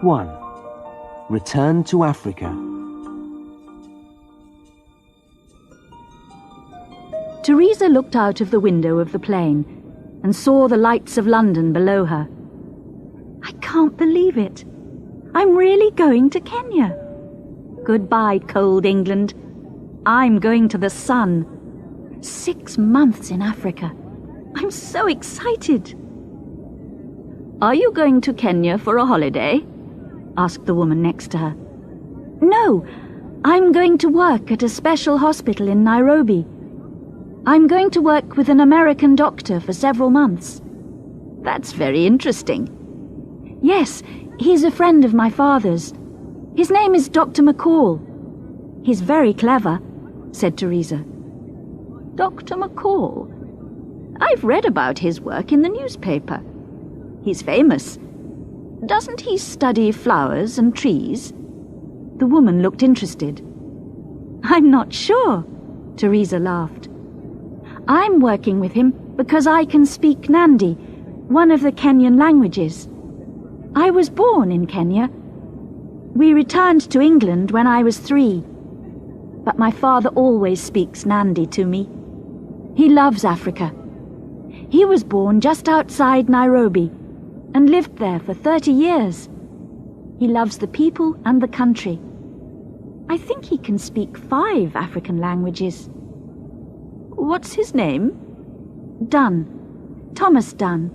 1. Return to Africa. Teresa looked out of the window of the plane and saw the lights of London below her. I can't believe it. I'm really going to Kenya. Goodbye, cold England. I'm going to the sun. 6 months in Africa. I'm so excited. Are you going to Kenya for a holiday? Asked the woman next to her. No, I'm going to work at a special hospital in Nairobi. I'm going to work with an American doctor for several months. That's very interesting. Yes, he's a friend of my father's. His name is Dr. Mccall. He's very clever, said Teresa. Dr. Mccall? I've read about his work in the newspaper. He's famous. Doesn't he study flowers and trees? The woman looked interested. I'm not sure, Teresa laughed. I'm working with him because I can speak Nandi, one of the Kenyan languages. I was born in Kenya. We returned to England when I was 3. But my father always speaks Nandi to me. He loves Africa. He was born just outside Nairobi and lived there for 30 years. He loves the people and the country. I think he can speak 5 African languages. What's his name? Dunn. Thomas Dunn.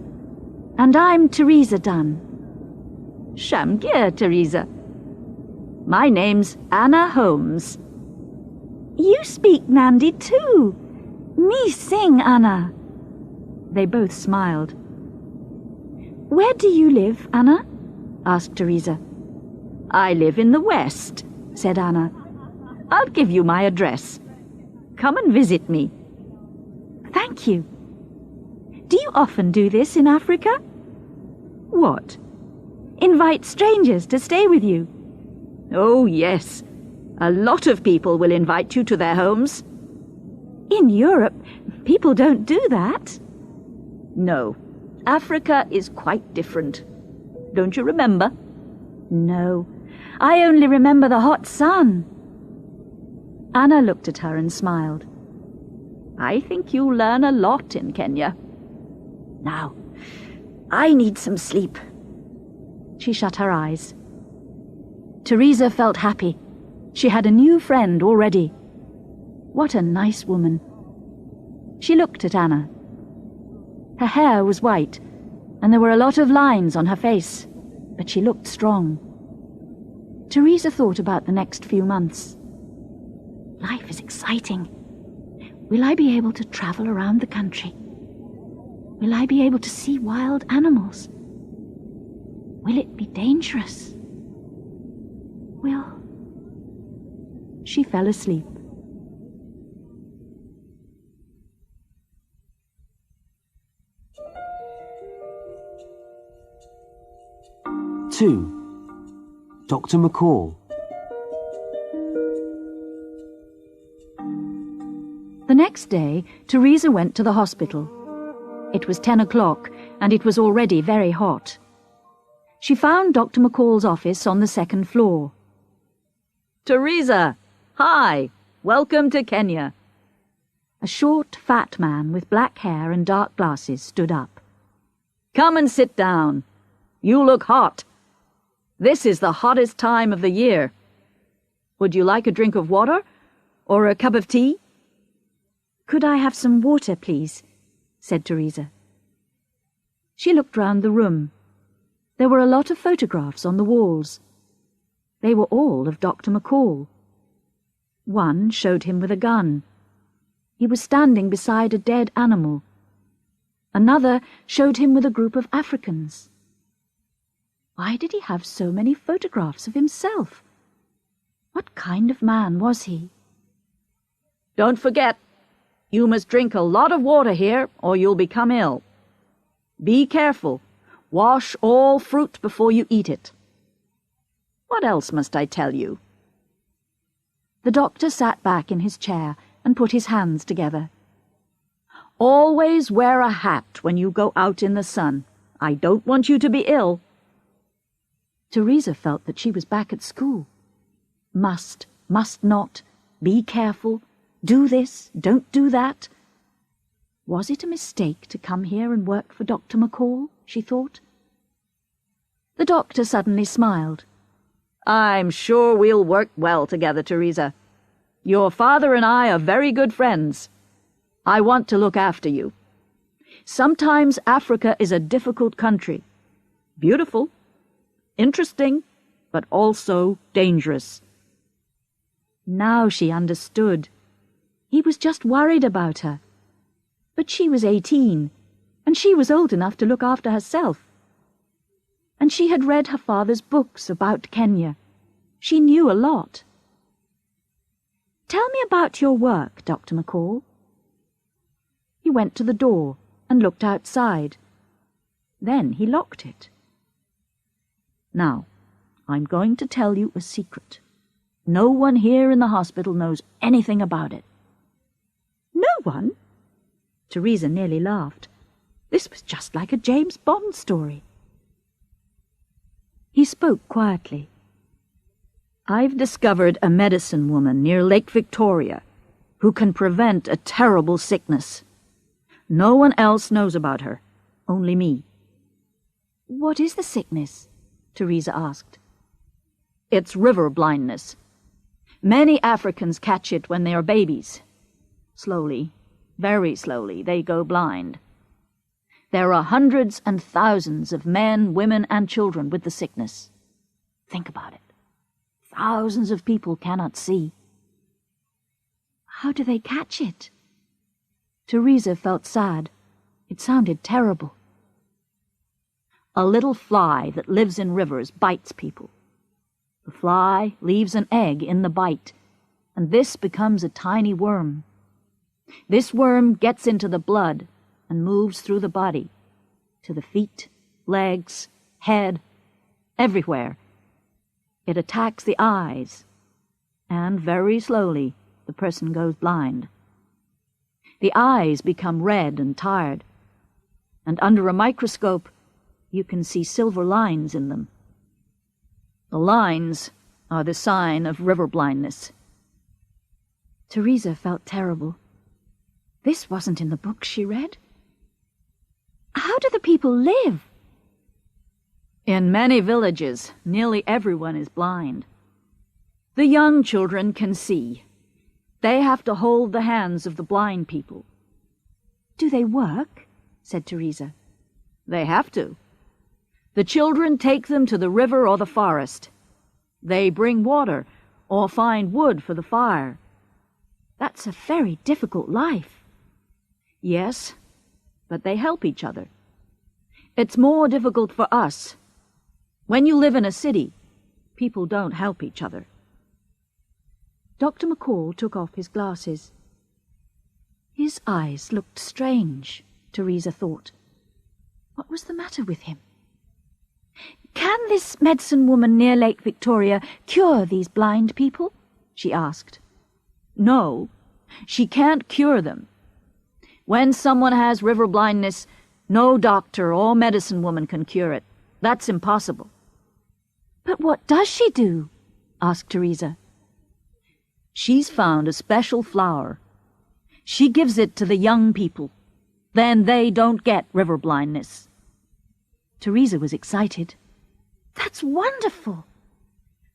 And I'm Teresa Dunn. Shamgir, Teresa. My name's Anna Holmes. You speak Nandi too. Me sing, Anna. They both smiled. Where do you live, Anna? Asked Teresa. I live in the West, said Anna. I'll give you my address. Come and visit me. Thank you. Do you often do this in Africa? What? Invite strangers to stay with you? Oh, yes. A lot of people will invite you to their homes. In Europe, people don't do that. No, Africa is quite different. Don't you remember? No, I only remember the hot sun. Anna looked at her and smiled. I think you'll learn a lot in Kenya. Now, I need some sleep. She shut her eyes. Teresa felt happy. She had a new friend already. What a nice woman. She looked at Anna. Her hair was white, and there were a lot of lines on her face, but she looked strong. Teresa thought about the next few months. Life is exciting. Will I be able to travel around the country? Will I be able to see wild animals? Will it be dangerous? She fell asleep. Two. Dr. Mccall. The next day, Teresa went to the hospital. It was 10 o'clock, and it was already very hot. She found Dr. Mccall's office on the 2nd floor. Teresa! Hi! Welcome to Kenya. A short, fat man with black hair and dark glasses stood up. Come and sit down. You look hot. This is the hottest time of the year. Would you like a drink of water? Or a cup of tea? Could I have some water, please? Said Teresa. She looked round the room. There were a lot of photographs on the walls. They were all of Dr. Mccall. One showed him with a gun. He was standing beside a dead animal. Another showed him with a group of Africans. Why did he have so many photographs of himself? What kind of man was he? Don't forget, you must drink a lot of water here or you'll become ill. Be careful. Wash all fruit before you eat it. What else must I tell you? The doctor sat back in his chair and put his hands together. Always wear a hat when you go out in the sun. I don't want you to be ill. Teresa felt that she was back at school. Must not, be careful, do this, don't do that. Was it a mistake to come here and work for Dr. Mccall, she thought. The doctor suddenly smiled. I'm sure we'll work well together, Teresa. Your father and I are very good friends. I want to look after you. Sometimes Africa is a difficult country. Beautiful, interesting, but also dangerous. Now she understood. He was just worried about her. But she was 18, and she was old enough to look after herself. And she had read her father's books about Kenya. She knew a lot. Tell me about your work, Dr. Mccall. He went to the door and looked outside. Then he locked it. Now, I'm going to tell you a secret. No one here in the hospital knows anything about it. No one? Teresa nearly laughed. This was just like a James Bond story. He spoke quietly. I've discovered a medicine woman near Lake Victoria who can prevent a terrible sickness. No one else knows about her, only me. What is the sickness? Teresa asked. It's river blindness. Many Africans catch it when they are babies. Slowly, very slowly, they go blind. There are hundreds and thousands of men, women, and children with the sickness. Think about it. Thousands of people cannot see. How do they catch it? Teresa felt sad. It sounded terrible. A little fly that lives in rivers bites people. The fly leaves an egg in the bite, and this becomes a tiny worm. This worm gets into the blood and moves through the body, to the feet, legs, head, everywhere. It attacks the eyes, and very slowly the person goes blind. The eyes become red and tired, and under a microscope you can see silver lines in them. The lines are the sign of river blindness. Teresa felt terrible. This wasn't in the book she read. How do the people live? In many villages, nearly everyone is blind. The young children can see. They have to hold the hands of the blind people. Do they work? Said Teresa. They have to. The children take them to the river or the forest. They bring water or find wood for the fire. That's a very difficult life. Yes, but they help each other. It's more difficult for us. When you live in a city, people don't help each other. Dr. Mccall took off his glasses. His eyes looked strange, Teresa thought. What was the matter with him? Can this medicine woman near Lake Victoria cure these blind people? She asked. No, she can't cure them. When someone has river blindness, no doctor or medicine woman can cure it. That's impossible. But what does she do? Asked Teresa. She's found a special flower. She gives it to the young people. Then they don't get river blindness. Teresa was excited. That's wonderful.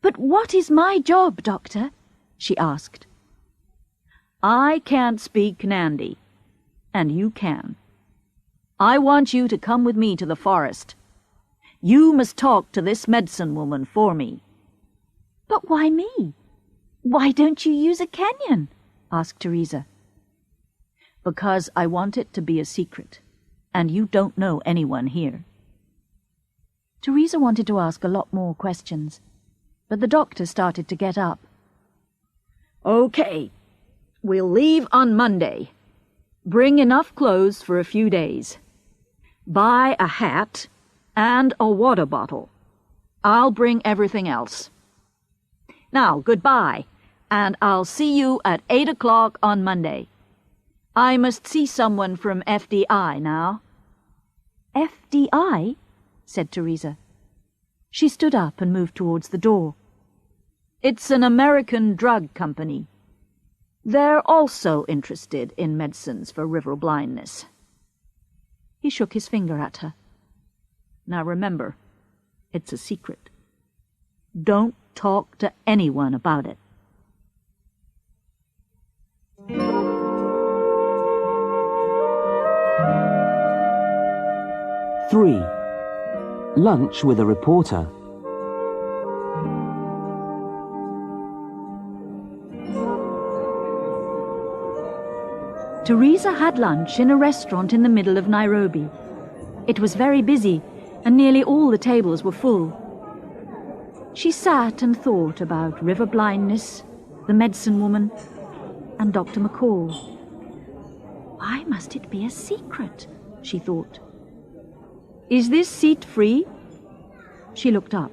But what is my job, Doctor? She asked. I can't speak Nandi, and you can. I want you to come with me to the forest. You must talk to this medicine woman for me. But why me? Why don't you use a Kenyan? Asked Teresa. Because I want it to be a secret, and you don't know anyone here. Teresa wanted to ask a lot more questions, but the doctor started to get up. Okay, we'll leave on Monday. Bring enough clothes for a few days. Buy a hat and a water bottle. I'll bring everything else. Now, goodbye, and I'll see you at 8 o'clock on Monday. I must see someone from FDI now. FDI? Said Teresa. She stood up and moved towards the door. "It's an American drug company. They're also interested in medicines for river blindness." He shook his finger at her. "Now remember, it's a secret. Don't talk to anyone about it." Three. Lunch with a reporter. Teresa had lunch in a restaurant in the middle of Nairobi. It was very busy, and nearly all the tables were full. She sat and thought about river blindness, the medicine woman, and Dr. Mccall. Why must it be a secret? She thought. "Is this seat free?" She looked up.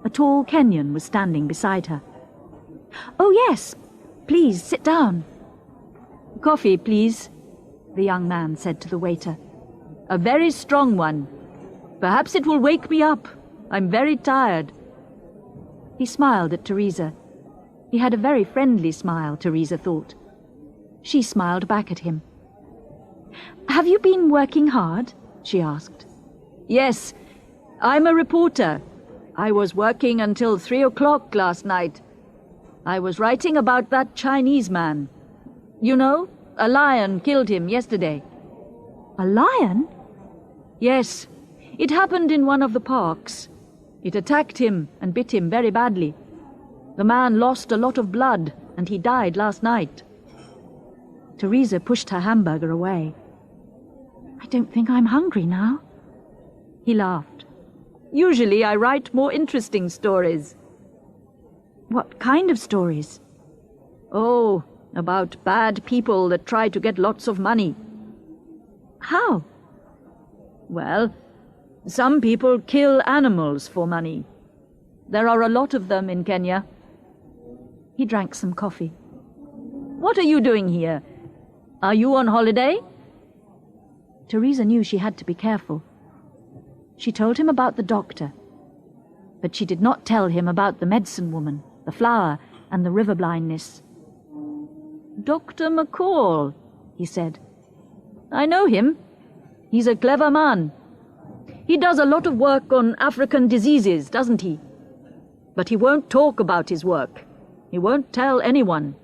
A tall Kenyan was standing beside her. "Oh, yes. Please, sit down." "Coffee, please," the young man said to the waiter. "A very strong one. Perhaps it will wake me up. I'm very tired." He smiled at Teresa. He had a very friendly smile, Teresa thought. She smiled back at him. "Have you been working hard?" she asked. "Yes, I'm a reporter. I was working until 3 o'clock last night. I was writing about that Chinese man. You know, a lion killed him yesterday." "A lion?" "Yes, it happened in one of the parks. It attacked him and bit him very badly. The man lost a lot of blood and he died last night." Teresa pushed her hamburger away. "I don't think I'm hungry now." He laughed. "Usually I write more interesting stories." "What kind of stories?" "Oh, about bad people that try to get lots of money." "How?" "Well, some people kill animals for money. There are a lot of them in Kenya." He drank some coffee. "What are you doing here? Are you on holiday?" Teresa knew she had to be careful. She told him about the doctor, but she did not tell him about the medicine woman, the flower, and the river blindness. "Dr. Mccall," he said. "I know him. He's a clever man. He does a lot of work on African diseases, doesn't he? But he won't talk about his work. He won't tell anyone."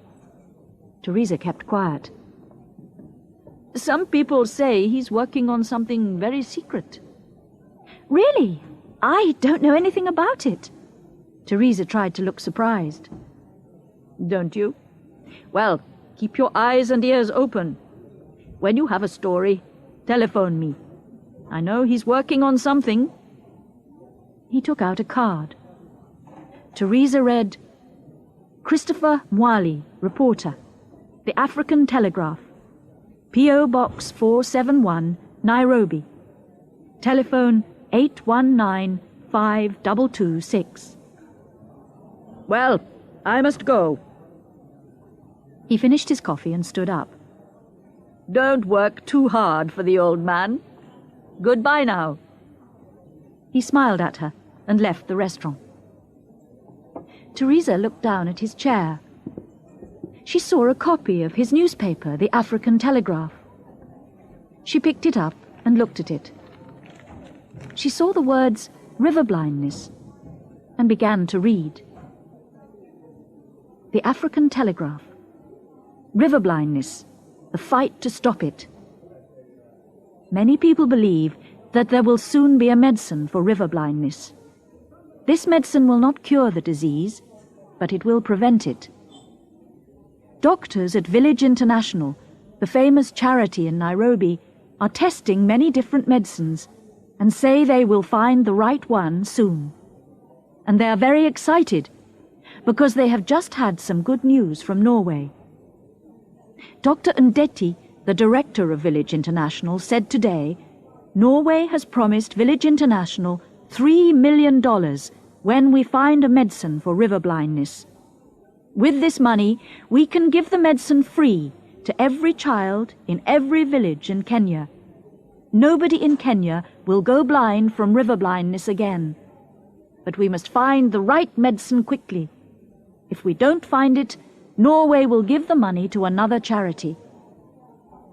Teresa kept quiet. "Some people say he's working on something very secret." "Really? I don't know anything about it." Teresa tried to look surprised. "Don't you? Well, keep your eyes and ears open. When you have a story, telephone me. I know he's working on something." He took out a card. Teresa read, "Christopher Mwali, reporter, The African Telegraph, P.O. Box 471, Nairobi. Telephone 819-5226. "Well, I must go." He finished his coffee and stood up. "Don't work too hard for the old man. Goodbye now." He smiled at her and left the restaurant. Teresa looked down at his chair. She saw a copy of his newspaper, The African Telegraph. She picked it up and looked at it. She saw the words river blindness and began to read. The African Telegraph. River blindness. The fight to stop it. Many people believe that there will soon be a medicine for river blindness. This medicine will not cure the disease, but it will prevent it. Doctors at Village International, the famous charity in Nairobi, are testing many different medicines and say they will find the right one soon. And they are very excited because they have just had some good news from Norway. Dr. Ndeti, the director of Village International, said today, Norway has promised Village International $3 million when we find a medicine for river blindness. With this money, we can give the medicine free to every child in every village in Kenya. Nobody in Kenya will go blind from river blindness again. But we must find the right medicine quickly. If we don't find it, Norway will give the money to another charity.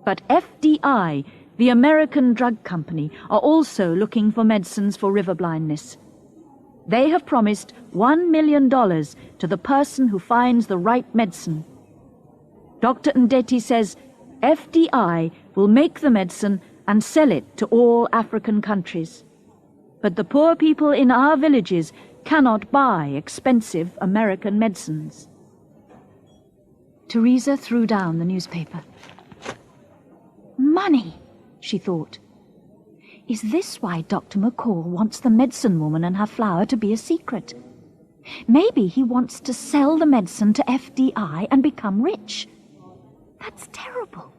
But FDI, the American drug company, are also looking for medicines for river blindness. They have promised $1 million to the person who finds the right medicine. Dr. Ndeti says FDI will make the medicine and sell it to all African countries. But the poor people in our villages cannot buy expensive American medicines. Teresa threw down the newspaper. Money, she thought. Is this why Dr. Mccall wants the medicine woman and her flower to be a secret? Maybe he wants to sell the medicine to FDI and become rich. That's terrible.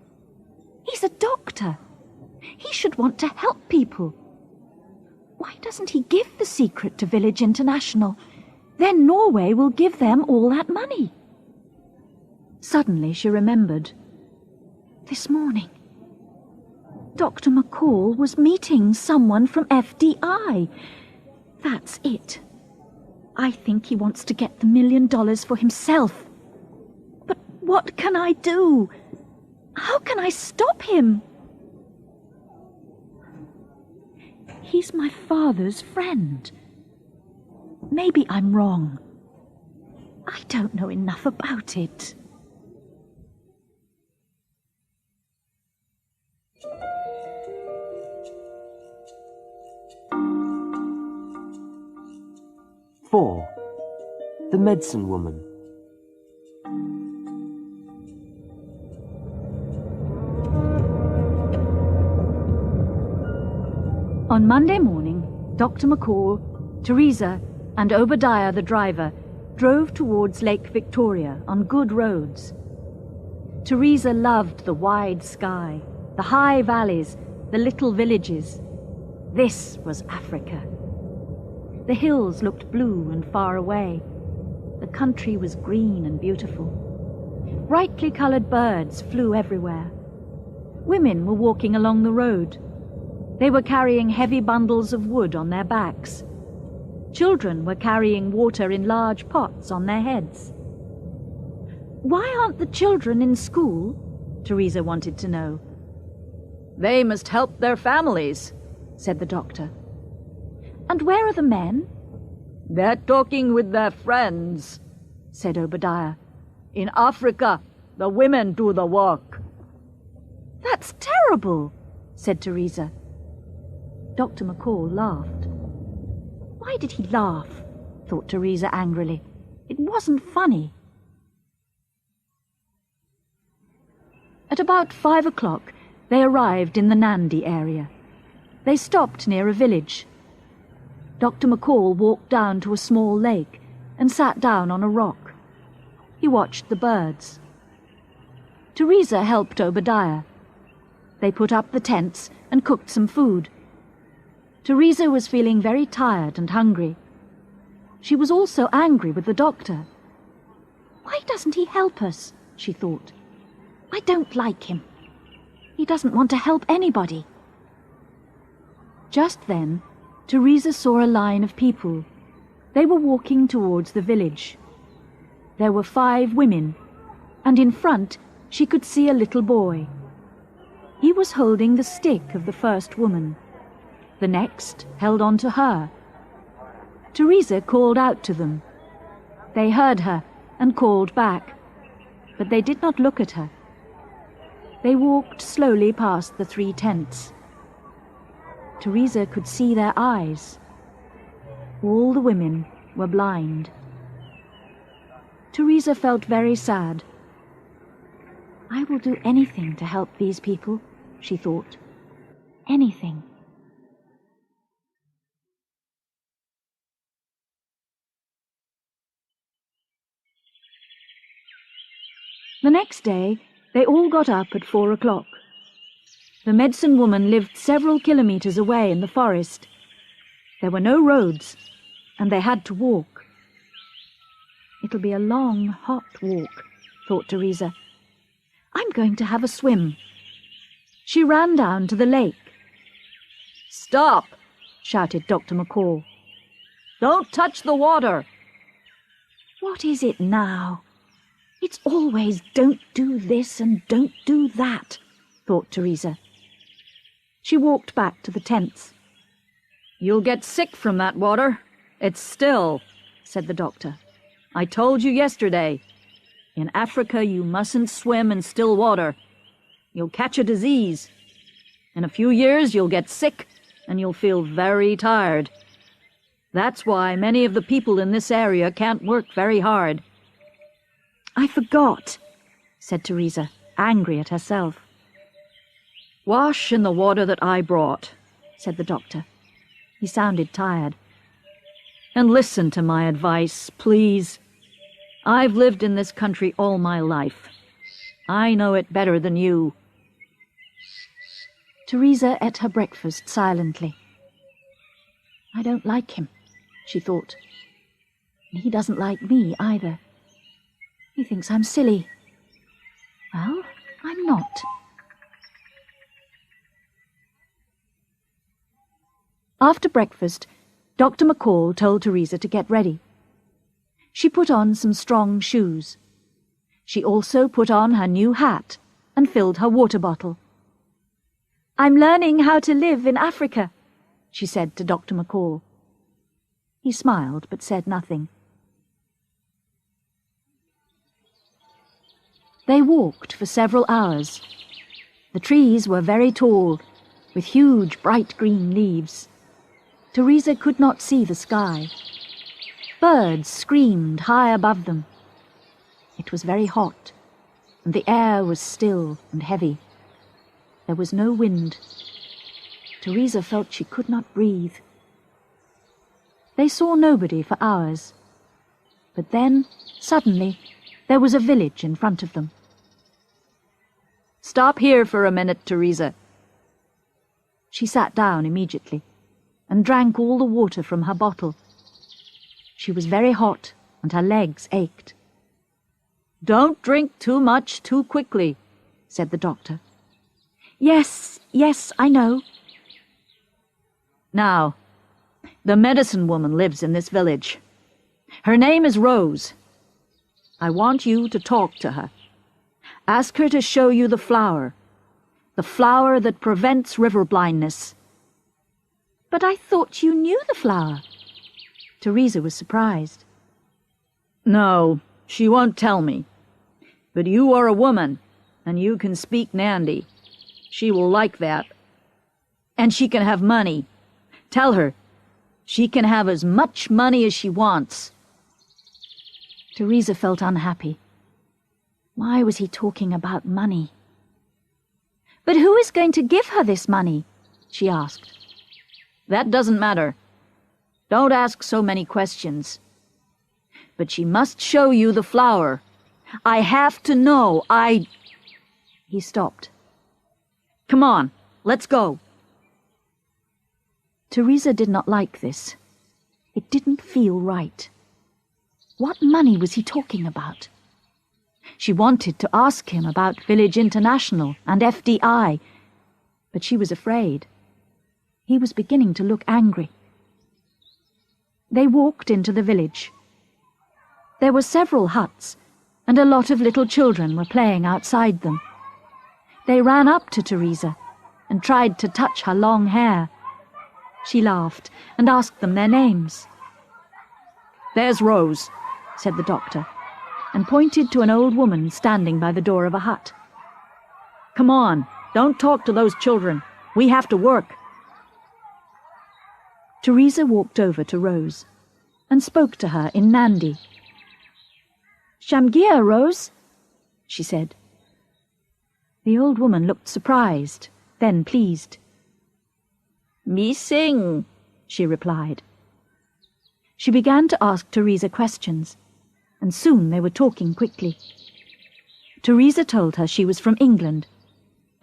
He's a doctor. He should want to help people. Why doesn't he give the secret to Village International? Then Norway will give them all that money. Suddenly she remembered. This morning, Dr. Mccall was meeting someone from FDI. That's it. I think he wants to get the $1 million for himself. But what can I do? How can I stop him? He's my father's friend. Maybe I'm wrong. I don't know enough about it. Four. The Medicine Woman. On Monday morning, Dr. Mccall, Teresa, and Obadiah the driver drove towards Lake Victoria on good roads. Teresa loved the wide sky, the high valleys, the little villages. This was Africa. The hills looked blue and far away. The country was green and beautiful. Brightly coloured birds flew everywhere. Women were walking along the road. They were carrying heavy bundles of wood on their backs. Children were carrying water in large pots on their heads. Why aren't the children in school? Teresa wanted to know. They must help their families, said the doctor. And where are the men? They're talking with their friends, said Obadiah. In Africa, the women do the work. That's terrible, said Teresa. Dr. Mccall laughed. Why did he laugh? Thought Teresa angrily. It wasn't funny. At about 5 o'clock, they arrived in the Nandi area. They stopped near a village. Dr. Mccall walked down to a small lake and sat down on a rock. He watched the birds. Teresa helped Obadiah. They put up the tents and cooked some food. Teresa was feeling very tired and hungry. She was also angry with the doctor. Why doesn't he help us? She thought. I don't like him. He doesn't want to help anybody. Just then, Teresa saw a line of people. They were walking towards the village. There were 5 women, and in front she could see a little boy. He was holding the stick of the first woman. The next held on to her. Teresa called out to them. They heard her and called back, but they did not look at her. They walked slowly past the 3 tents. Teresa could see their eyes. All the women were blind. Teresa felt very sad. I will do anything to help these people, she thought. Anything. The next day, they all got up at 4 o'clock. The medicine woman lived several kilometres away in the forest. There were no roads, and they had to walk. It'll be a long, hot walk, thought Teresa. I'm going to have a swim. She ran down to the lake. Stop, shouted Dr. Mccall. Don't touch the water. What is it now? It's always don't do this and don't do that, thought Teresa. She walked back to the tents. You'll get sick from that water. It's still, said the doctor. I told you yesterday. In Africa, you mustn't swim in still water. You'll catch a disease. In a few years, you'll get sick, and you'll feel very tired. That's why many of the people in this area can't work very hard. I forgot, said Teresa, angry at herself. Wash in the water that I brought, said the doctor. He sounded tired. And listen to my advice, please. I've lived in this country all my life. I know it better than you. Teresa ate her breakfast silently. I don't like him, she thought. And he doesn't like me either. He thinks I'm silly. Well, I'm not. After breakfast, Dr. Mccall told Teresa to get ready. She put on some strong shoes. She also put on her new hat and filled her water bottle. I'm learning how to live in Africa, she said to Dr. Mccall. He smiled but said nothing. They walked for several hours. The trees were very tall, with huge bright green leaves. Teresa could not see the sky. Birds screamed high above them. It was very hot, and the air was still and heavy. There was no wind. Teresa felt she could not breathe. They saw nobody for hours. But then, suddenly, there was a village in front of them. Stop here for a minute, Teresa. She sat down immediately and drank all the water from her bottle. She was very hot and her legs ached. Don't drink too much too quickly, said the doctor. Yes, I know. Now, the medicine woman lives in this village. Her name is Rose. I want you to talk to her. Ask her to show you the flower that prevents river blindness. But I thought you knew the flower. Teresa was surprised. No, she won't tell me. But you are a woman, and you can speak Nandi. She will like that. And she can have money. Tell her, she can have as much money as she wants. Teresa felt unhappy. Why was he talking about money? But who is going to give her this money? She asked. That doesn't matter. Don't ask so many questions. But she must show you the flower. I have to know. He stopped. Come on, let's go. Teresa did not like this. It didn't feel right. What money was he talking about? She wanted to ask him about Village International and FDI, but she was afraid. He was beginning to look angry. They walked into the village. There were several huts, and a lot of little children were playing outside them. They ran up to Teresa and tried to touch her long hair. She laughed and asked them their names. There's Rose, said the doctor, and pointed to an old woman standing by the door of a hut. Come on, don't talk to those children. We have to work. Teresa walked over to Rose and spoke to her in Nandi. Shamgia, Rose, she said. The old woman looked surprised, then pleased. Me sing, she replied. She began to ask Teresa questions, and soon they were talking quickly. Teresa told her she was from England,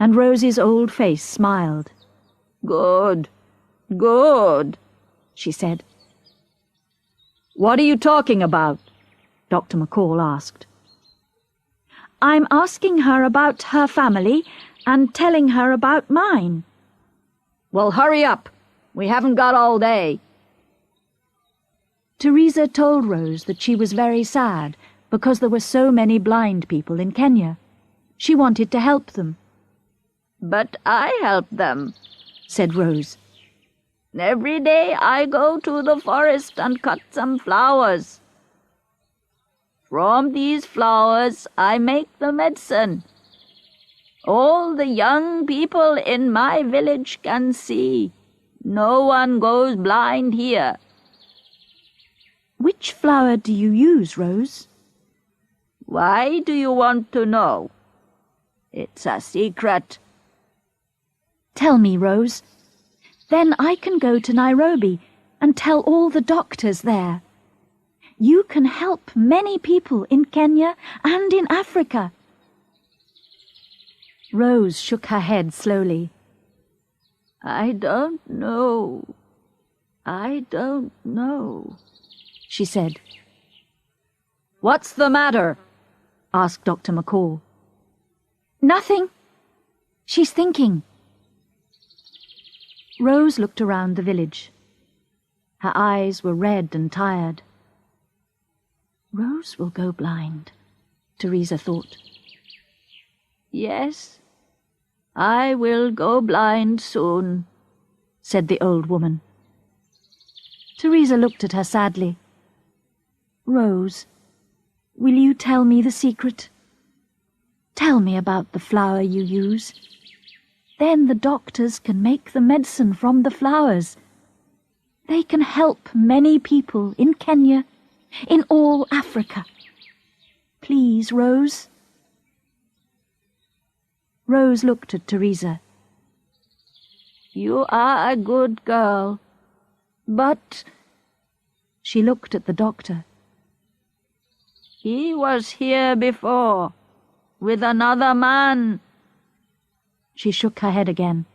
and Rose's old face smiled. Good, good, she said. What are you talking about? Dr. Mccall asked. I'm asking her about her family and telling her about mine. Well, hurry up. We haven't got all day. Teresa told Rose that she was very sad because there were so many blind people in Kenya. She wanted to help them. "But I help them," said Rose. "Every day I go to the forest and cut some flowers. From these flowers I make the medicine. All the young people in my village can see. No one goes blind here." "Which flower do you use, Rose?" "Why do you want to know? It's a secret." "Tell me, Rose. Then I can go to Nairobi and tell all the doctors there. You can help many people in Kenya and in Africa." Rose shook her head slowly. "I don't know. I don't know," she said. "What's the matter?" asked Dr. Mccall. "Nothing. She's thinking." Rose looked around the village. Her eyes were red and tired. Rose will go blind, Teresa thought. "Yes, I will go blind soon," said the old woman. Teresa looked at her sadly. "Rose, will you tell me the secret? Tell me about the flower you use. Then the doctors can make the medicine from the flowers. They can help many people in Kenya, in all Africa. Please, Rose." Rose looked at Teresa. "You are a good girl, but—" She looked at the doctor. "He was here before, with another man." She shook her head again.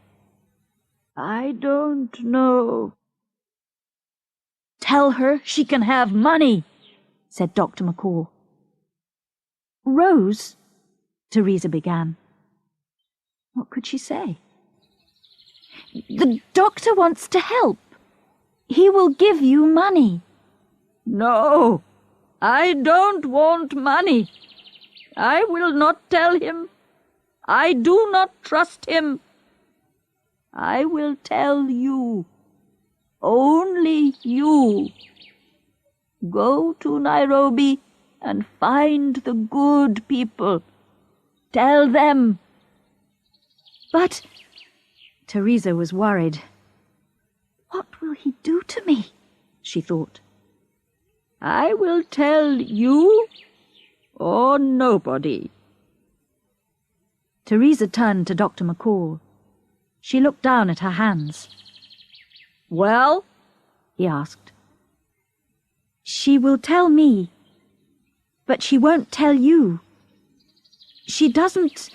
"I don't know." "Tell her she can have money," said Dr. Mccall. "Rose," Teresa began. What could she say? "The doctor wants to help. He will give you money." "No, I don't want money. I will not tell him. I do not trust him. I will tell you. Only you. Go to Nairobi and find the good people. Tell them." "But—" Teresa was worried. "What will he do to me?" she thought. "I will tell you or nobody." Teresa turned to Dr. Mccall. She looked down at her hands. "Well?" he asked. "She will tell me, but she won't tell you. She doesn't...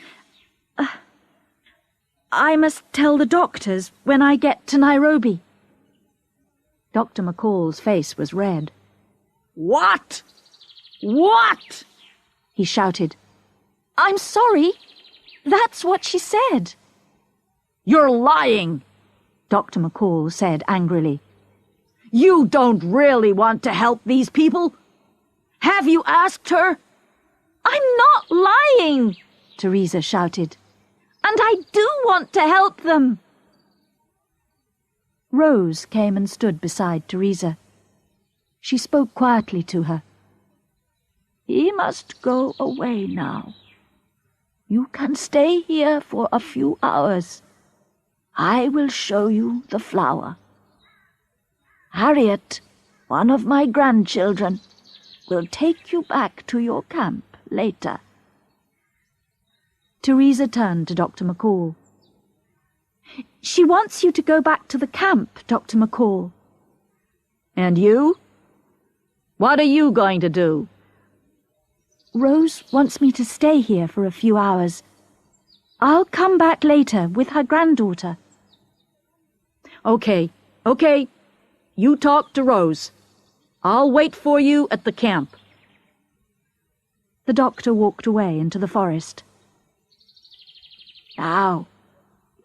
I must tell the doctors when I get to Nairobi." Dr. Mccall's face was red. "What? What?" he shouted. "I'm sorry. That's what she said." "You're lying," Dr. Mccall said angrily. "You don't really want to help these people. Have you asked her?" "I'm not lying," Teresa shouted. "And I do want to help them." Rose came and stood beside Teresa. She spoke quietly to her. "He must go away now. You can stay here for a few hours. I will show you the flower. Harriet, one of my grandchildren, will take you back to your camp later." Teresa turned to Dr. Mccall. "She wants you to go back to the camp, Dr. Mccall." "And you? What are you going to do?" "Rose wants me to stay here for a few hours. I'll come back later with her granddaughter." Okay. You talk to Rose. I'll wait for you at the camp." The doctor walked away into the forest. "Now,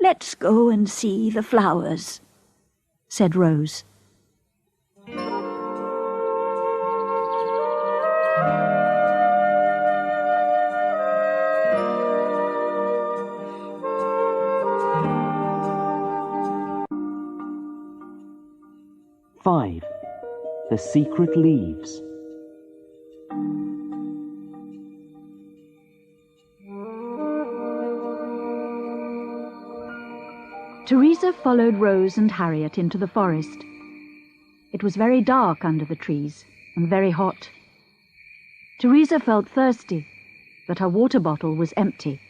let's go and see the flowers," said Rose. The Secret Leaves. Teresa followed Rose and Harriet into the forest. It was very dark under the trees and very hot. Teresa felt thirsty, but her water bottle was empty.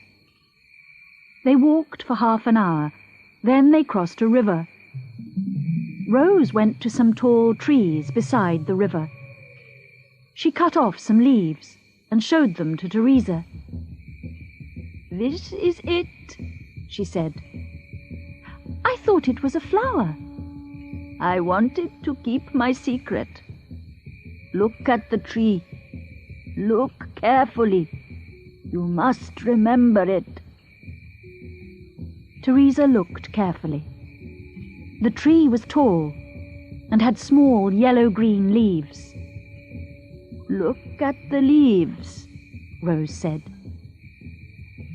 They walked for half an hour, then they crossed a river. Rose went to some tall trees beside the river. She cut off some leaves and showed them to Teresa. "This is it," she said. "I thought it was a flower." "I wanted to keep my secret. Look at the tree. Look carefully. You must remember it." Teresa looked carefully. The tree was tall and had small yellow-green leaves. "Look at the leaves," Rose said.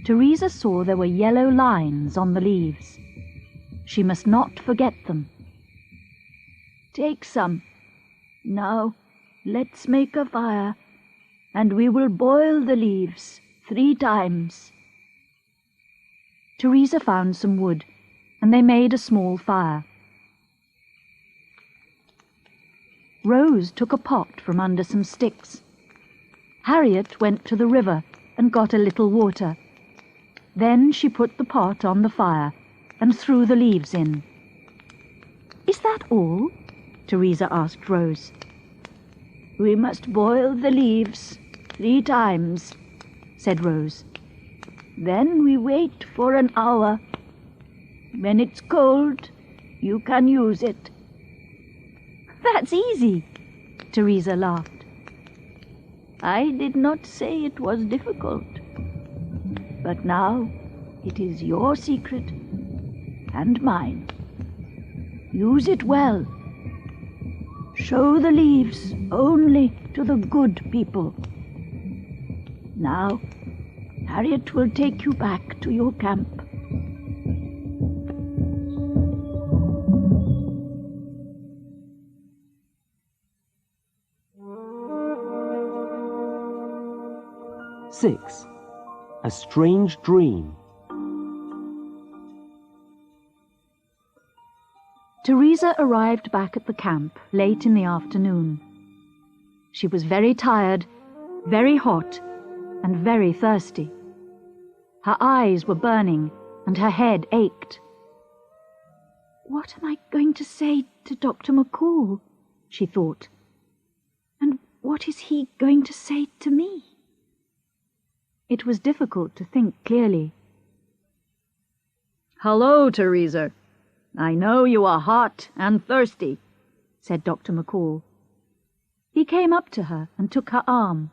Teresa saw there were yellow lines on the leaves. She must not forget them. "Take some. Now, let's make a fire, and we will boil the leaves 3 times. Teresa found some wood, and they made a small fire. Rose took a pot from under some sticks. Harriet went to the river and got a little water. Then she put the pot on the fire and threw the leaves in. "Is that all?" Teresa asked Rose. "We must boil the leaves 3 times, said Rose. "Then we wait for an hour. When it's cold, you can use it." "That's easy," Teresa laughed. "I did not say it was difficult. But now it is your secret and mine. Use it well. Show the leaves only to the good people. Now, Harriet will take you back to your camp." Six. A Strange Dream. Teresa arrived back at the camp late in the afternoon. She was very tired, very hot, and very thirsty. Her eyes were burning, and her head ached. "What am I going to say to Dr. Mccall?" she thought. "And what is he going to say to me?" It was difficult to think clearly. "Hello, Teresa. I know you are hot and thirsty," said Dr. Mccall. He came up to her and took her arm.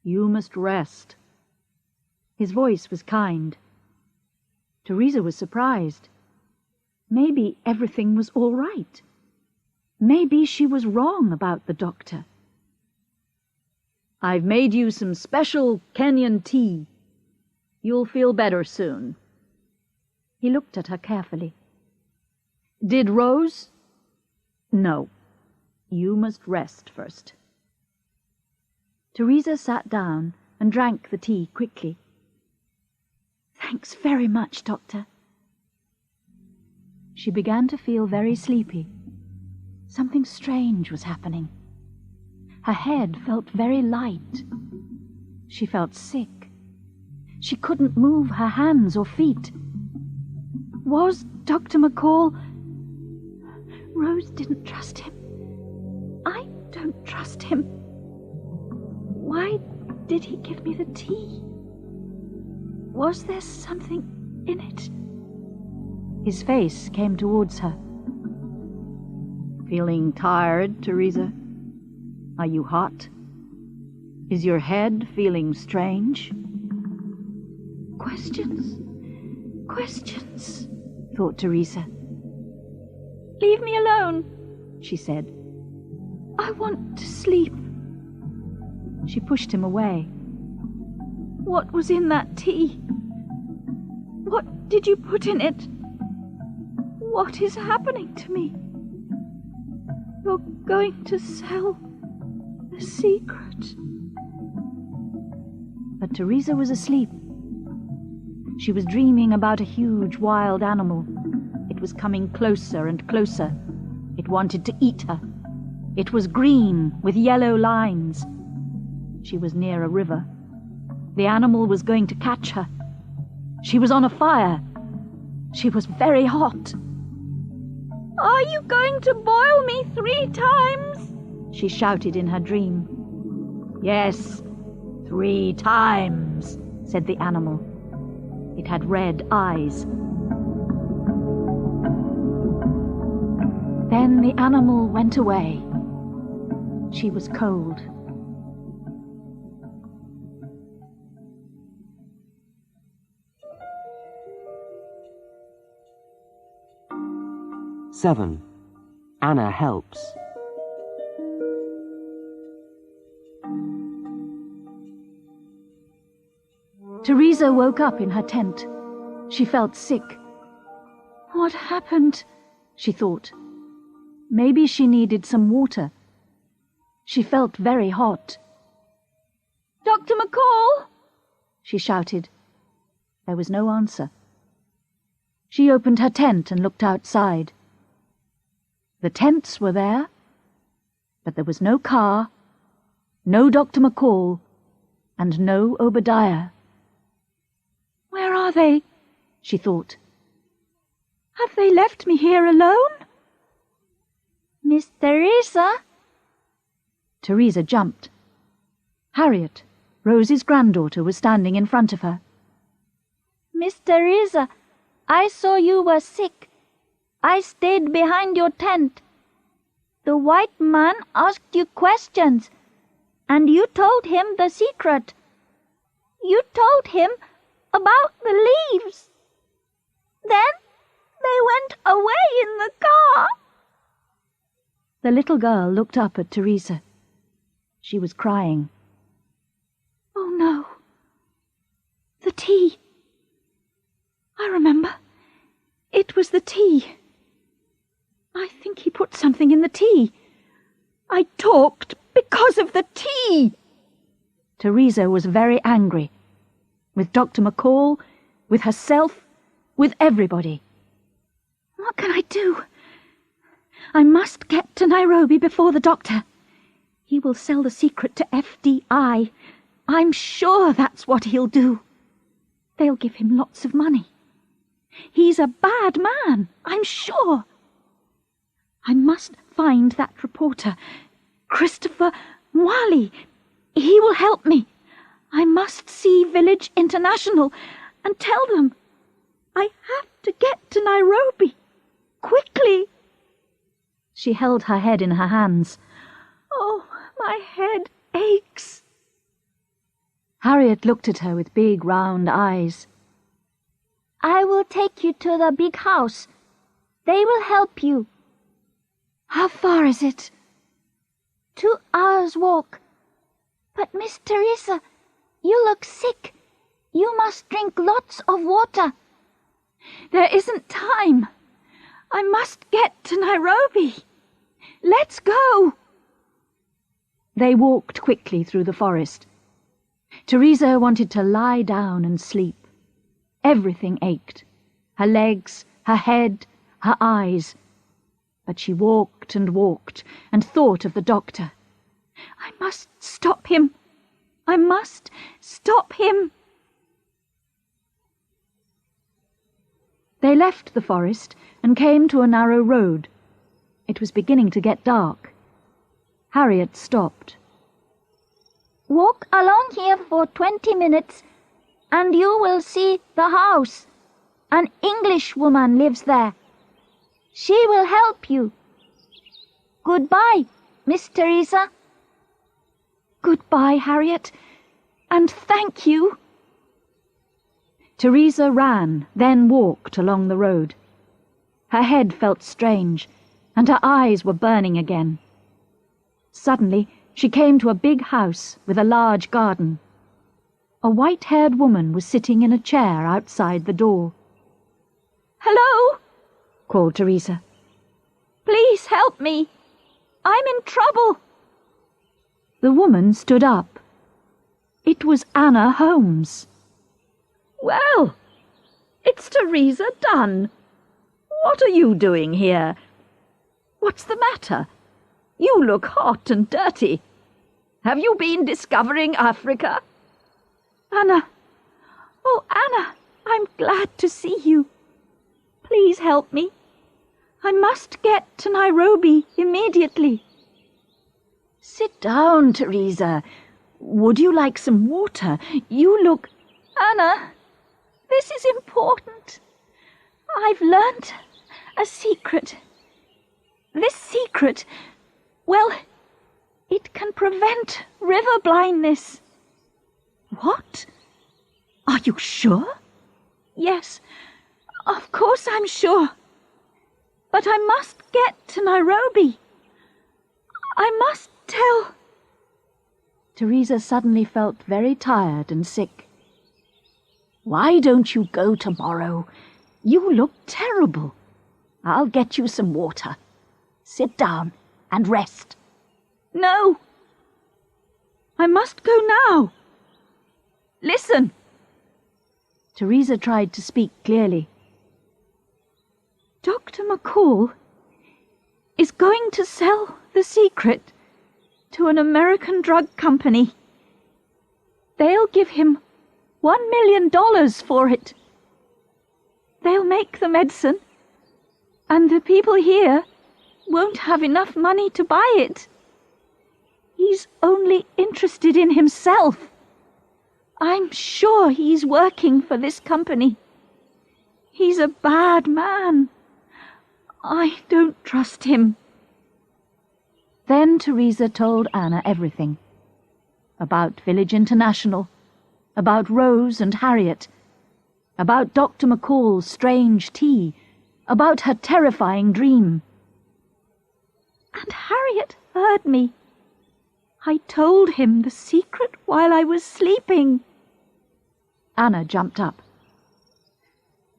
"You must rest." His voice was kind. Teresa was surprised. Maybe everything was all right. Maybe she was wrong about the doctor. "I've made you some special Kenyan tea. You'll feel better soon." He looked at her carefully. "Did Rose?" "No. You must rest first." Teresa sat down and drank the tea quickly. "Thanks very much, Doctor." She began to feel very sleepy. Something strange was happening. Her head felt very light. She felt sick. She couldn't move her hands or feet. Was Dr. Mccall... Rose didn't trust him. I don't trust him. Why did he give me the tea? Was there something in it? His face came towards her. "Feeling tired, Teresa? Are you hot? Is your head feeling strange?" Questions, thought Teresa. "Leave me alone," she said. "I want to sleep." She pushed him away. "What was in that tea? What did you put in it? What is happening to me?" You're going to sell the secret. But Teresa was asleep. She was dreaming about a huge wild animal. It was coming closer and closer. It wanted to eat her. It was green with yellow lines. She was near a river. The animal was going to catch her. She was on a fire. She was very hot. Are you going to boil me 3 times? She shouted in her dream. Yes, 3 times, said the animal. It had red eyes. Then the animal went away. She was cold. Seven. Anna helps. Teresa woke up in her tent. She felt sick. What happened? She thought. Maybe she needed some water. She felt very hot. Dr. Mccall! She shouted. There was no answer. She opened her tent and looked outside. The tents were there, but there was no car, no Dr. Mccall, and no Obadiah. Where are they? She thought. Have they left me here alone? Miss Teresa? Teresa jumped. Harriet, Rosie's granddaughter, was standing in front of her. Miss Teresa, I saw you were sick. I stayed behind your tent. The white man asked you questions, and you told him the secret. You told him about the leaves. Then they went away in the car. The little girl looked up at Teresa. She was crying. Oh, no. The tea. I remember. It was the tea. I think he put something in the tea. I talked because of the tea. Teresa was very angry. With Dr. Mccall, with herself, with everybody. What can I do? I must get to Nairobi before the doctor. He will sell the secret to FDI. I'm sure that's what he'll do. They'll give him lots of money. He's a bad man, I'm sure. I must find that reporter, Christopher Mwali. He will help me. I must see Village International and tell them. I have to get to Nairobi. Quickly. She held her head in her hands. Oh, my head aches. Harriet looked at her with big round eyes. I will take you to the big house. They will help you. How far is it? 2 hours' walk. But, Miss Teresa, you look sick. You must drink lots of water. There isn't time. I must get to Nairobi. Let's go. They walked quickly through the forest. Teresa wanted to lie down and sleep. Everything ached. Her legs, her head, her eyes. But she walked and walked and thought of the doctor. I must stop him. I must stop him. They left the forest and came to a narrow road. It was beginning to get dark. Harriet stopped. Walk along here for 20 minutes, and you will see the house. An English woman lives there. She will help you. Goodbye, Miss Teresa. Goodbye, Harriet, and thank you. Teresa ran, then walked along the road. Her head felt strange, and her eyes were burning again. Suddenly, she came to a big house with a large garden. A white-haired woman was sitting in a chair outside the door. Hello, called Teresa. Please help me. I'm in trouble. The woman stood up. It was Anna Holmes. Well, it's Teresa Dunn. What are you doing here? What's the matter? You look hot and dirty. Have you been discovering Africa? Anna. Oh, Anna, I'm glad to see you. Please help me. I must get to Nairobi immediately. Sit down, Teresa. Would you like some water? You look... Anna, this is important. I've learnt a secret. This secret, well, it can prevent river blindness. What? Are you sure? Yes, of course I'm sure. But I must get to Nairobi. I must tell... Teresa suddenly felt very tired and sick. Why don't you go tomorrow? You look terrible. I'll get you some water. Sit down and rest. No. I must go now. Listen. Teresa tried to speak clearly. Dr. Mccall is going to sell the secret to an American drug company. They'll give him $1 million for it. They'll make the medicine, and the people here won't have enough money to buy it. He's only interested in himself. I'm sure he's working for this company. He's a bad man. I don't trust him. Then Teresa told Anna everything. About Village International, about Rose and Harriet, about Dr. Mccall's strange tea, about her terrifying dream. And Harriet heard me. I told him the secret while I was sleeping. Anna jumped up.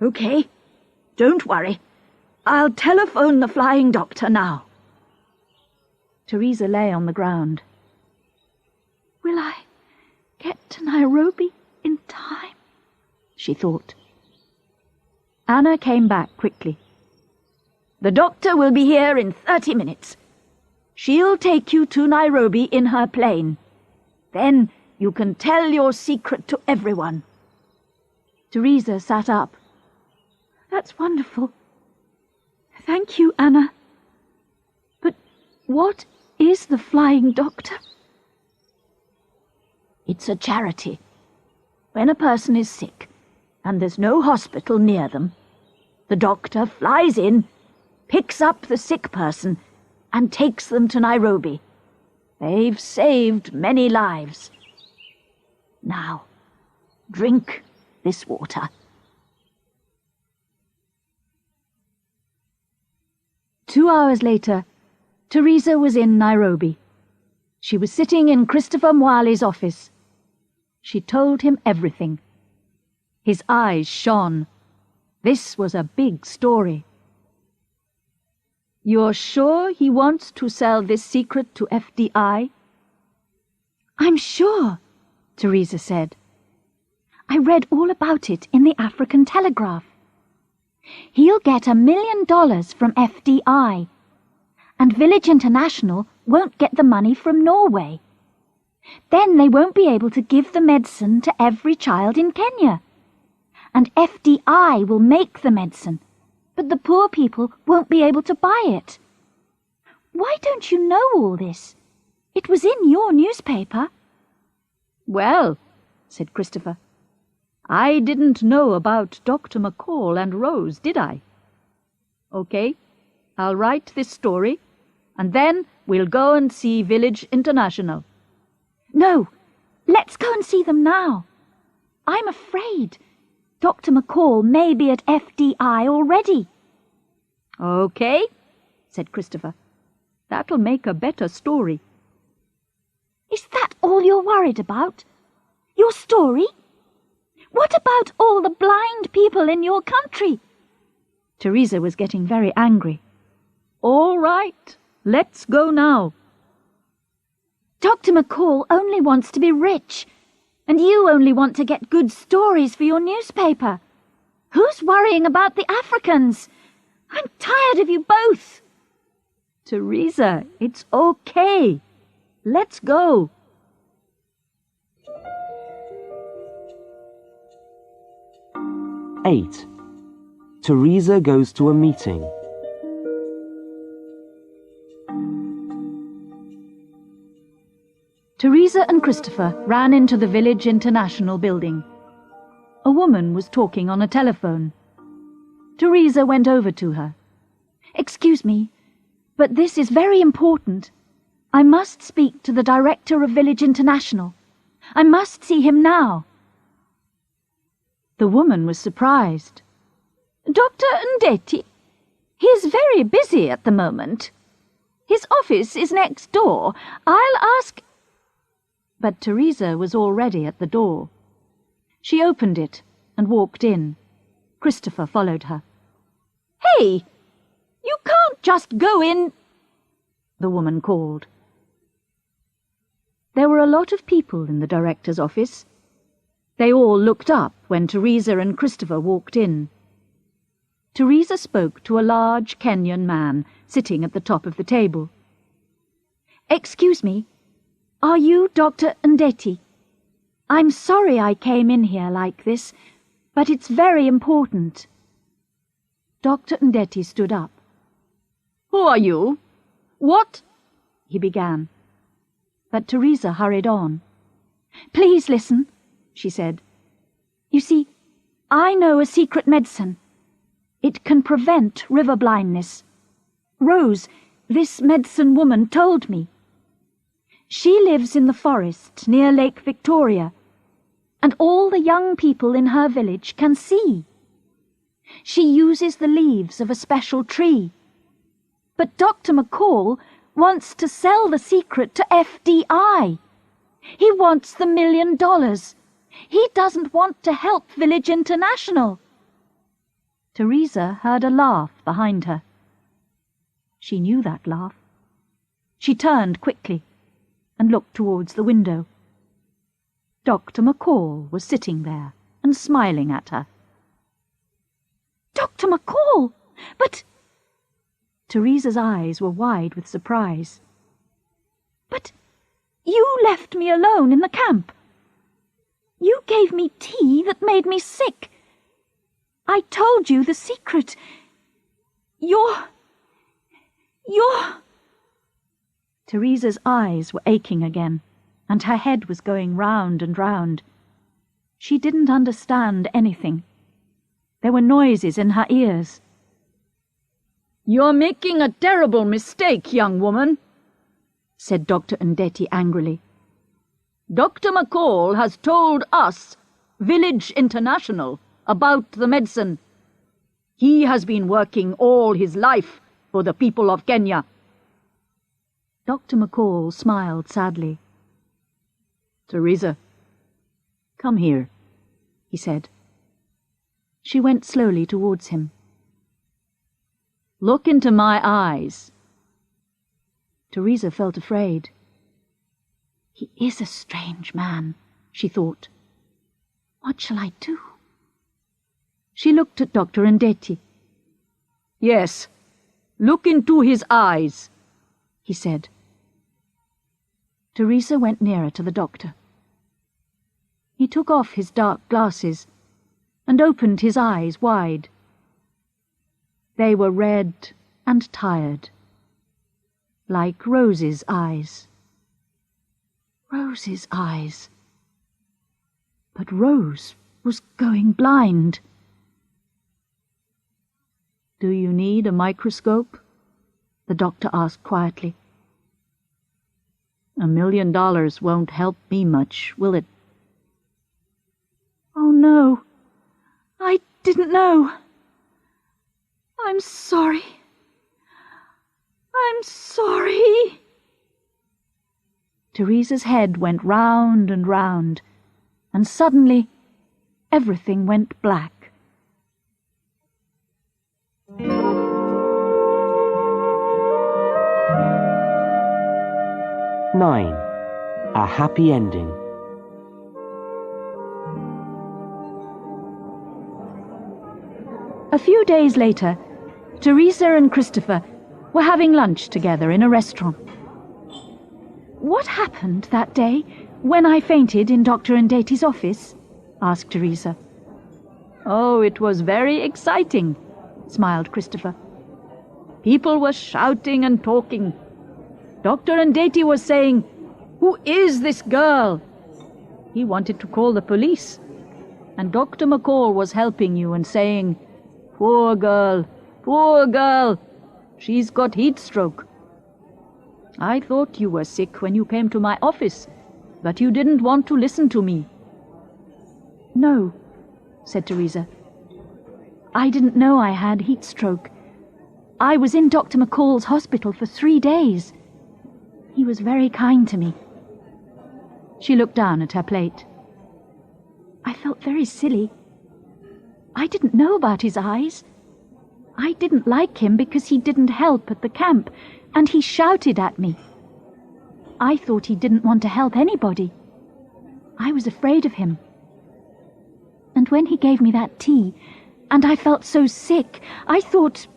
Okay, don't worry. I'll telephone the flying doctor now. Teresa lay on the ground. Will I get to Nairobi in time? She thought. Anna came back quickly. The doctor will be here in 30 minutes. She'll take you to Nairobi in her plane. Then you can tell your secret to everyone. Teresa sat up. That's wonderful. Thank you, Anna. But what is the Flying Doctor? It's a charity. When a person is sick and there's no hospital near them, the doctor flies in, picks up the sick person, and takes them to Nairobi. They've saved many lives. Now, drink this water. 2 hours later, Teresa was in Nairobi. She was sitting in Christopher Mwali's office. She told him everything. His eyes shone. This was a big story. You're sure he wants to sell this secret to FDI? I'm sure, Teresa said. I read all about it in the African Telegraph. He'll get $1 million from FDI, and Village International won't get the money from Norway. Then they won't be able to give the medicine to every child in Kenya. And FDI will make the medicine, but the poor people won't be able to buy it. Why don't you know all this? It was in your newspaper. Well, said Christopher, I didn't know about Dr. Mccall and Rose, did I? Okay, I'll write this story, and then we'll go and see Village International. No, let's go and see them now. I'm afraid Dr. Mccall may be at FDI already. Okay, said Christopher. That'll make a better story. Is that all you're worried about? Your story? What about all the blind people in your country? Teresa was getting very angry. All right, Let's go now. Dr. Mccall only wants to be rich, and you only want to get good stories for your newspaper. Who's worrying about the Africans? I'm tired of you both. Teresa, it's okay. Let's go. Eight. Teresa goes to a meeting. Teresa and Christopher ran into the Village International building. A woman was talking on a telephone. Teresa went over to her. Excuse me, but this is very important. I must speak to the director of Village International. I must see him now. The woman was surprised. Dr. Ndeti? He is very busy at the moment. His office is next door. I'll ask... But Teresa was already at the door. She opened it and walked in. Christopher followed her. Hey! You can't just go in... the woman called. There were a lot of people in the director's office. They all looked up when Teresa and Christopher walked in. Teresa spoke to a large Kenyan man sitting at the top of the table. Excuse me, are you Dr. Ndeti? I'm sorry I came in here like this, but it's very important. Dr. Ndeti stood up. Who are you? What? He began. But Teresa hurried on. Please listen, she said. You see, I know a secret medicine. It can prevent river blindness. Rose, this medicine woman, told me. She lives in the forest near Lake Victoria, and all the young people in her village can see. She uses the leaves of a special tree. But Dr. Mccall wants to sell the secret to FDI. He wants the $1 million. He doesn't want to help Village International. Teresa heard a laugh behind her. She knew that laugh. She turned quickly and looked towards the window. Dr. Mccall was sitting there and smiling at her. Dr. Mccall! But... Teresa's eyes were wide with surprise. But you left me alone in the camp. You gave me tea that made me sick. I told you the secret. You're... Teresa's eyes were aching again, and her head was going round and round. She didn't understand anything. There were noises in her ears. You're making a terrible mistake, young woman, said Dr. Ndeti angrily. Dr. Mccall has told us, Village International, about the medicine. He has been working all his life for the people of Kenya. Dr. Mccall smiled sadly. Teresa, come here, he said. She went slowly towards him. Look into my eyes. Teresa felt afraid. He is a strange man, she thought. What shall I do? She looked at Dr. Ndeti. Yes, look into his eyes, he said. Teresa went nearer to the doctor. He took off his dark glasses and opened his eyes wide. They were red and tired, like Rose's eyes. Rose's eyes. But Rose was going blind. Do you need a microscope? The doctor asked quietly. $1 million won't help me much, will it? Oh, no. I didn't know. I'm sorry. I'm sorry. Teresa's head went round and round, and suddenly everything went black. 9. A happy ending. A few days later, Teresa and Christopher were having lunch together in a restaurant. "What happened that day when I fainted in Dr. Ndate's office?" asked Teresa. Oh, it was very exciting, smiled Christopher. People were shouting and talking. Dr. Ndate was saying, "Who is this girl?" He wanted to call the police. And Dr. Mccall was helping you and saying, poor girl, she's got heat stroke." I thought you were sick when you came to my office, but you didn't want to listen to me. "No," said Teresa. "I didn't know I had heat stroke. I was in Dr. Mccall's hospital for 3 days. He was very kind to me." She looked down at her plate. "I felt very silly. I didn't know about his eyes. I didn't like him because he didn't help at the camp, and he shouted at me. I thought he didn't want to help anybody. I was afraid of him. And when he gave me that tea, and I felt so sick, I thought...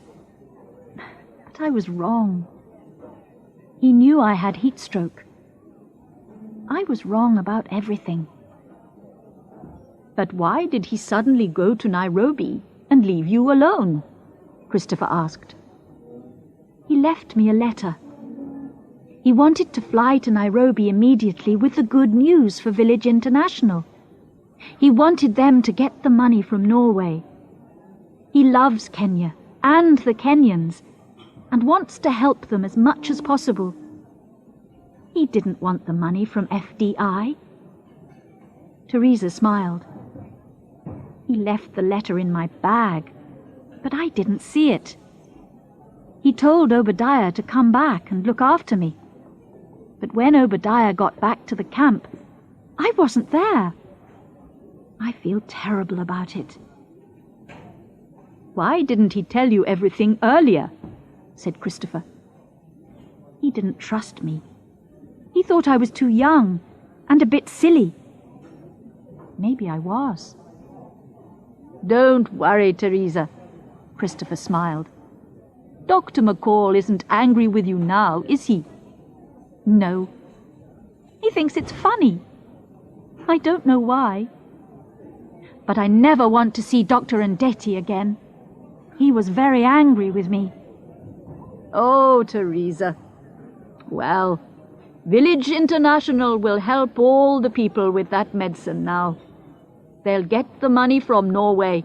But I was wrong. He knew I had heat stroke. I was wrong about everything." But why did he suddenly go to Nairobi and leave you alone? Christopher asked. "He left me a letter. He wanted to fly to Nairobi immediately with the good news for Village International. He wanted them to get the money from Norway. He loves Kenya and the Kenyans and wants to help them as much as possible. He didn't want the money from FDI." Teresa smiled. "He left the letter in my bag, but I didn't see it. He told Obadiah to come back and look after me. But when Obadiah got back to the camp, I wasn't there. I feel terrible about it." "Why didn't he tell you everything earlier?" said Christopher. "He didn't trust me. He thought I was too young and a bit silly. Maybe I was." "Don't worry, Teresa," Christopher smiled. "Dr. Mccall isn't angry with you now, is he?" "No. He thinks it's funny. I don't know why. But I never want to see Dr. Ndate again. He was very angry with me." Oh, Teresa. Well, Village International will help all the people with that medicine now. They'll get the money from Norway,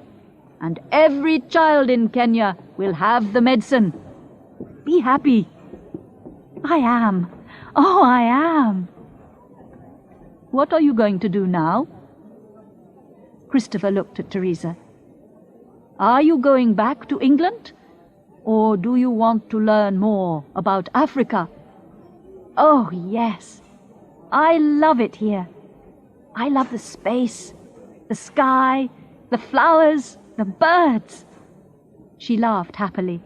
and every child in Kenya will have the medicine. Be happy. "I am. Oh, I am." What are you going to do now? Christopher looked at Teresa. Are you going back to England? Or do you want to learn more about Africa? "Oh, yes. I love it here. I love the space, the sky, the flowers, the birds." She laughed happily.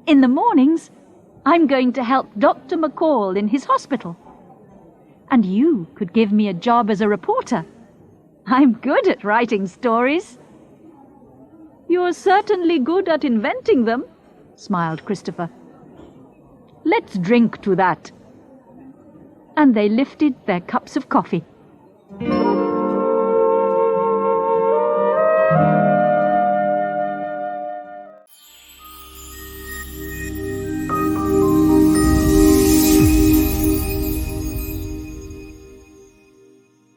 "In the mornings, I'm going to help Dr. Mccall in his hospital. And you could give me a job as a reporter. I'm good at writing stories." "You're certainly good at inventing them," smiled Christopher. "Let's drink to that." And they lifted their cups of coffee.